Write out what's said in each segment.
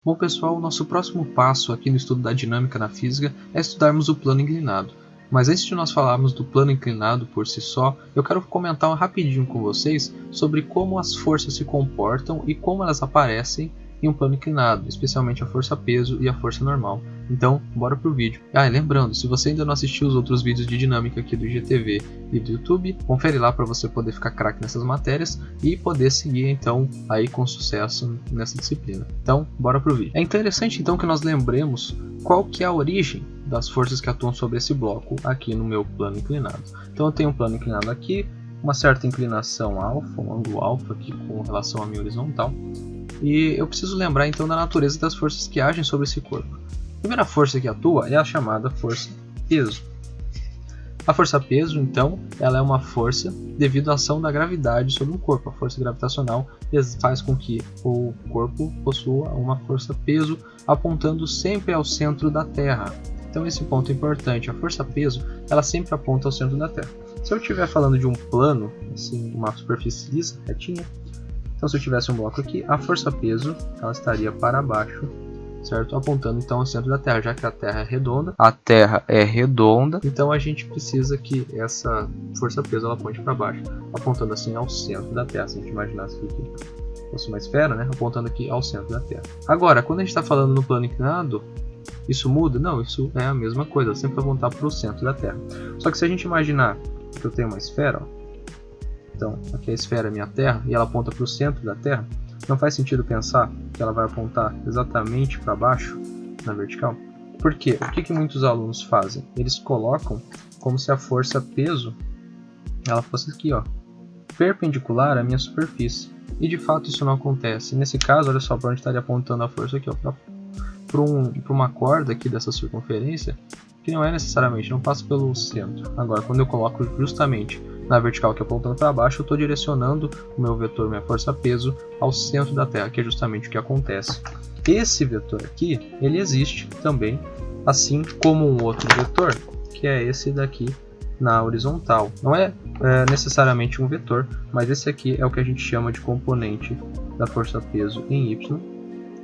Bom pessoal, o nosso próximo passo aqui no estudo da dinâmica na física é estudarmos o plano inclinado. Mas antes de nós falarmos do plano inclinado por si só, eu quero comentar rapidinho com vocês sobre como as forças se comportam e como elas aparecem em um plano inclinado, especialmente a força-peso e a força normal. Então, bora pro vídeo. E lembrando, se você ainda não assistiu os outros vídeos de dinâmica aqui do IGTV e do YouTube, confere lá para você poder ficar craque nessas matérias e poder seguir então aí com sucesso nessa disciplina. Então, bora pro vídeo. É interessante então que nós lembremos qual que é a origem das forças que atuam sobre esse bloco aqui no meu plano inclinado. Então eu tenho um plano inclinado aqui, uma certa inclinação alfa, um ângulo alfa aqui com relação à minha horizontal. E eu preciso lembrar então da natureza das forças que agem sobre esse corpo. A primeira força que atua é a chamada força-peso. A força-peso, então, ela é uma força devido à ação da gravidade sobre o corpo. A força gravitacional faz com que o corpo possua uma força-peso apontando sempre ao centro da Terra. Então esse ponto é importante. A força-peso, ela sempre aponta ao centro da Terra. Se eu estiver falando de um plano, assim, uma superfície lisa, retinha, então se eu tivesse um bloco aqui, a força-peso ela estaria para baixo, certo? Apontando então ao centro da Terra, já que a Terra é redonda. A Terra é redonda, então a gente precisa que essa força-peso ela aponte para baixo, apontando assim ao centro da Terra. Se a gente imaginasse que fosse uma esfera, né? Apontando aqui ao centro da Terra. Agora, quando a gente está falando no plano inclinado, isso muda? Não, isso é a mesma coisa, sempre apontar para o centro da Terra. Só que se a gente imaginar que eu tenho uma esfera, ó, então aqui a esfera é minha Terra e ela aponta para o centro da Terra, não faz sentido pensar que ela vai apontar exatamente para baixo na vertical? Por quê? O que muitos alunos fazem? Eles colocam como se a força-peso ela fosse aqui, ó, perpendicular à minha superfície. E de fato isso não acontece. Nesse caso, olha só para onde estaria apontando a força aqui, ó, para uma corda aqui dessa circunferência, que não é necessariamente, não passa pelo centro. Agora, quando eu coloco justamente na vertical que é apontando para baixo, eu estou direcionando o meu vetor, minha força-peso, ao centro da Terra, que é justamente o que acontece. Esse vetor aqui, ele existe também, assim como um outro vetor, que é esse daqui na horizontal. Não é necessariamente um vetor, mas esse aqui é o que a gente chama de componente da força-peso em Y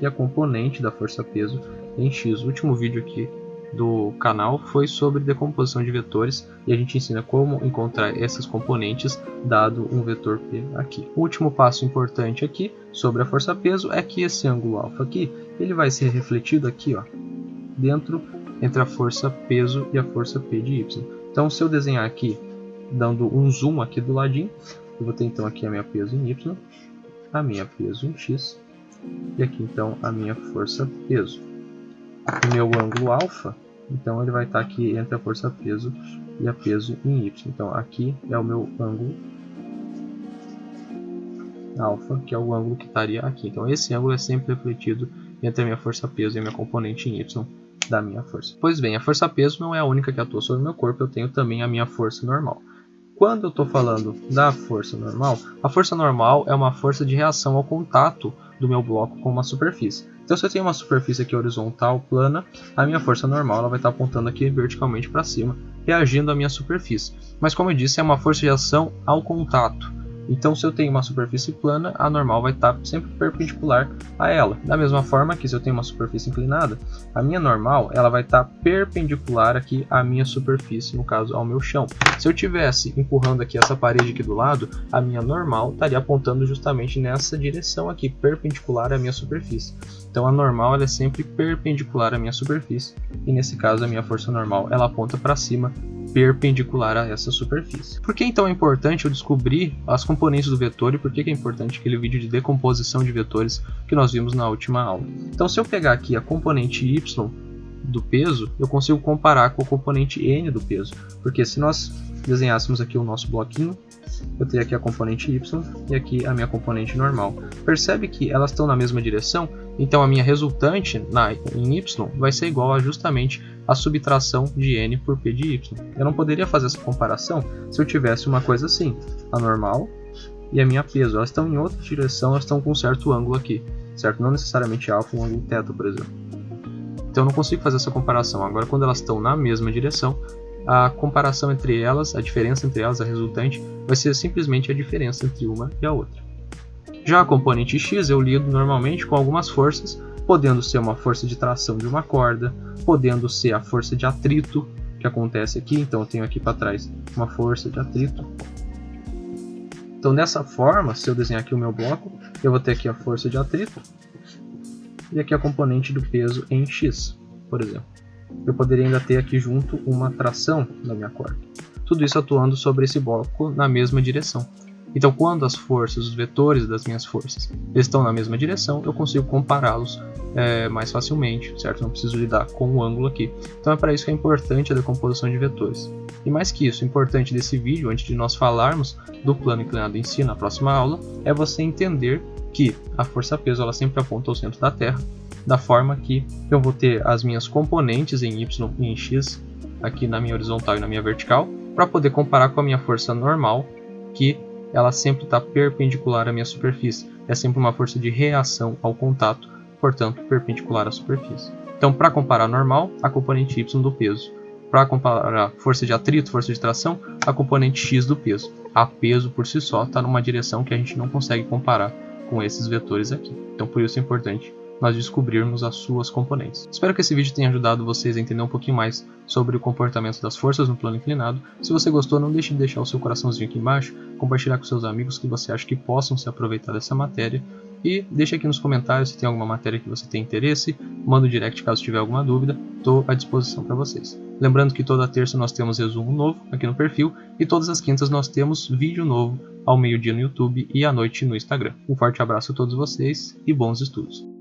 e a componente da força-peso em X. O último vídeo aqui do canal foi sobre decomposição de vetores e a gente ensina como encontrar essas componentes dado um vetor P aqui. O último passo importante aqui sobre a força-peso é que esse ângulo alfa aqui, ele vai ser refletido aqui, ó, dentro entre a força-peso e a força P de Y. Então se eu desenhar aqui, dando um zoom aqui do ladinho, eu vou ter então aqui a minha peso em Y, a minha peso em X, e aqui então a minha força-peso. O meu ângulo alfa, então ele vai estar aqui entre a força-peso e a peso em Y. Então aqui é o meu ângulo alfa, que é o ângulo que estaria aqui. Então esse ângulo é sempre refletido entre a minha força-peso e a minha componente em Y da minha força. Pois bem, a força-peso não é a única que atua sobre o meu corpo, eu tenho também a minha força normal. Quando eu estou falando da força normal, a força normal é uma força de reação ao contato do meu bloco com uma superfície. Então se eu tenho uma superfície aqui horizontal, plana, a minha força normal ela vai estar apontando aqui verticalmente para cima, reagindo à minha superfície. Mas como eu disse, é uma força de reação ao contato. Então se eu tenho uma superfície plana, a normal vai estar sempre perpendicular a ela. Da mesma forma que se eu tenho uma superfície inclinada, a minha normal ela vai estar perpendicular aqui à minha superfície, no caso ao meu chão. Se eu estivesse empurrando aqui essa parede aqui do lado, a minha normal estaria apontando justamente nessa direção aqui, perpendicular à minha superfície. Então a normal ela é sempre perpendicular à minha superfície e nesse caso a minha força normal ela aponta para cima, perpendicular a essa superfície. Por que então é importante eu descobrir as componentes do vetor e por que é importante aquele vídeo de decomposição de vetores que nós vimos na última aula? Então se eu pegar aqui a componente Y do peso, eu consigo comparar com a componente N do peso, porque se nós desenhássemos aqui o nosso bloquinho, eu teria aqui a componente Y e aqui a minha componente normal. Percebe que elas estão na mesma direção? Então a minha resultante em Y vai ser igual a justamente a subtração de N por P de Y. Eu não poderia fazer essa comparação se eu tivesse uma coisa assim, a normal e a minha peso. Elas estão em outra direção, elas estão com um certo ângulo aqui, certo? Não necessariamente alfa, um ângulo θ, por exemplo. Então eu não consigo fazer essa comparação. Agora quando elas estão na mesma direção, a comparação entre elas, a diferença entre elas, a resultante, vai ser simplesmente a diferença entre uma e a outra. Já a componente x eu lido normalmente com algumas forças podendo ser uma força de tração de uma corda, podendo ser a força de atrito que acontece aqui. Então eu tenho aqui para trás uma força de atrito. Então dessa forma, se eu desenhar aqui o meu bloco, eu vou ter aqui a força de atrito e aqui a componente do peso em X, por exemplo. Eu poderia ainda ter aqui junto uma tração da minha corda. Tudo isso atuando sobre esse bloco na mesma direção. Então quando as forças, os vetores das minhas forças, estão na mesma direção, eu consigo compará-los mais facilmente, certo? Não preciso lidar com o ângulo aqui. Então é para isso que é importante a decomposição de vetores. E mais que isso, o importante desse vídeo, antes de nós falarmos do plano inclinado em si na próxima aula, é você entender que a força-peso ela sempre aponta ao centro da Terra, da forma que eu vou ter as minhas componentes em Y e em X, aqui na minha horizontal e na minha vertical, para poder comparar com a minha força normal, que ela sempre está perpendicular à minha superfície. É sempre uma força de reação ao contato, portanto perpendicular à superfície. Então, para comparar normal, a componente Y do peso. Para comparar força de atrito, força de tração, a componente X do peso. A peso por si só está numa direção que a gente não consegue comparar com esses vetores aqui. Então, por isso é importante nós descobrirmos as suas componentes. Espero que esse vídeo tenha ajudado vocês a entender um pouquinho mais sobre o comportamento das forças no plano inclinado. Se você gostou, não deixe de deixar o seu coraçãozinho aqui embaixo, compartilhar com seus amigos que você acha que possam se aproveitar dessa matéria e deixe aqui nos comentários se tem alguma matéria que você tem interesse, manda um direct caso tiver alguma dúvida, estou à disposição para vocês. Lembrando que toda terça nós temos resumo novo aqui no perfil e todas as quintas nós temos vídeo novo ao meio-dia no YouTube e à noite no Instagram. Um forte abraço a todos vocês e bons estudos!